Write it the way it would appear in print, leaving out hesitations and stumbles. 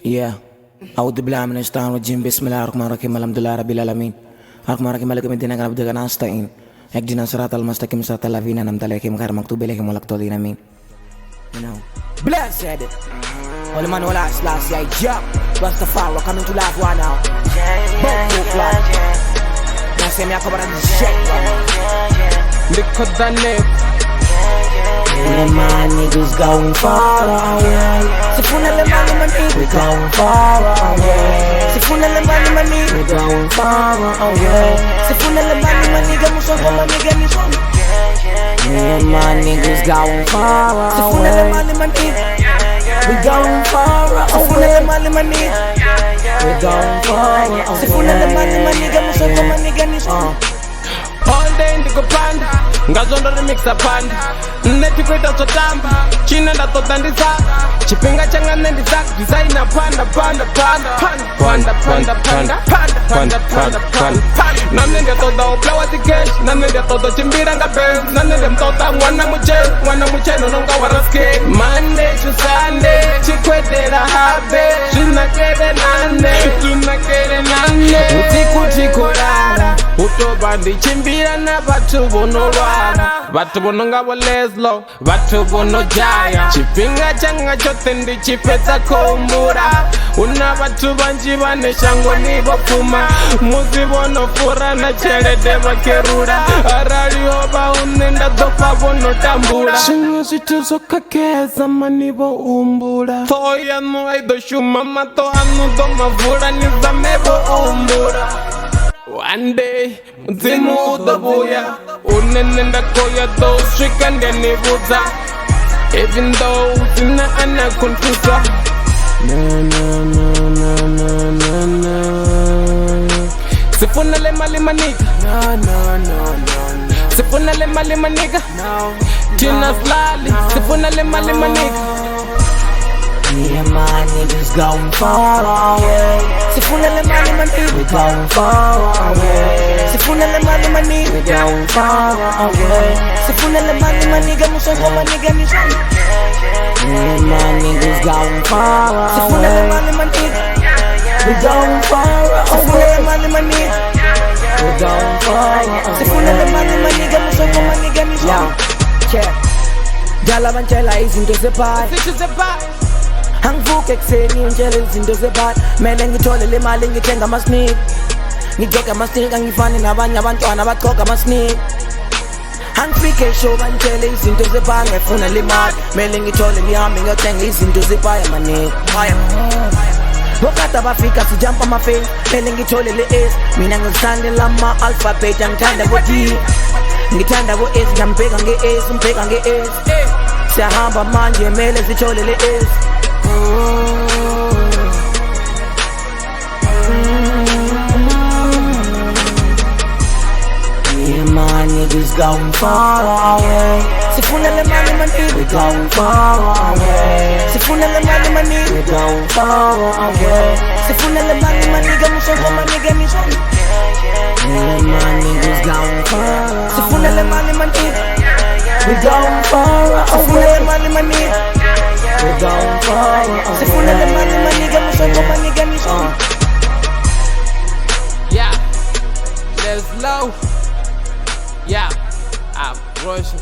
Yeah. أعوذ بالله من الشيطان الرجيم بسم الله الرحمن الرحيم الحمد لله رب العالمين الرحمن الرحيم مالك يوم الدين إياك نعبد وإياك نستعين اهدنا الصراط المستقيم صراط الذين أنعمت عليهم غير المغضوب عليهم ولا الضالين آمين. You know, blessed. Holy man, all eyes last year, jump. Rastafari coming to life right now. Both go fly. Now say me I cover this shit right now. Look at that neck. Yeah, my niggas going far away. Sifuna le mani mani, we going far away. Sifuna le mani mani, we going far away. Sifuna le mani mani, gamuso kama nigga ni son. Yeah, my niggas going far away. Sifuna le mani mani, we going far away. Sifuna le mani mani, we going far away. Sifuna le mani mani, gamuso kama nigga ni son. All day ndiko panda ngazondo remixa panda netikuita zotamba china ndatodha ndisaka chipinga changa nendisaka designer panda panda panda panda panda panda panda panda panda nane ndatoda uplawa tikesh nane ndatoda chimbira nga benz nane ndemtoda mwana mucheno nonga waraske Monday to Sunday chikwetera habe zvinakere nane usiku tikorara utoba ndichimbira na vatu vonorwara vatu vononga vo Lazlow vatu vonojaya chipinga changa chote ndichipedza kuumbura una vatu vanji vane shango nivopfuma muzi vonofura na chelede vakerura araliho vaune ndadzofa vonotambura zvimwe zvitu zvokakeza manivoumbura toho yanu aidoshuma mato anu domavhura nizamevoumbura. One day, mudzimu udobuya unene ndakoya dosvika ndenivudza even though sina anakuntusa sifuna le mali maniga sifuna le mali maniga tina slali sifuna le mali maniga. Yeah, my niggas going far away. Sifuna le mani mani, we going far away. Sifuna le mani mani, we going far away. Sifuna le mani mani, gamuso kama nigga ni son. Yeah, my niggas going far away. Sifuna le mani mani, we going far away. Sifuna le mani mani, we going far away. Sifuna le mani mani, gamuso kama nigga ni son. Check. Jala banchela izinto zepai. Angivuke ekuseni ngitshele izinto zebhadi mele ngithole le mali ngithenga ama-sneak ngigqoke ama-sneak angifani nabanye abantwana abagqoka ama-sneak angifike eshow bangitshele izinto zebhadi ngifuna le mali mele ngithole ngihambe ngiyothenga izinto zebhaya manika bokade abafika sijampa ama-face mele ngithole le-S mina ngizithandela ama-alphabet angithanda bo-D ngithanda bo-S ngiyambheka nge-S umbheka nge-S siyahamba manje mele sithole le-S. Yeah, my niggas going far away. Sifuna le mani mani, we going far away. Sifuna le mani mani, we going far away. Sifuna le mani mani, gamuso kama nigga ni son. Yeah, my niggas going far away. Sifuna le mani mani, we going far away. Sifuna le mani mani, we going far away. Sifuna le mani mani, gamuso kama nigga ni son. Yeah, Lazlow. Yeah, I'm Russian.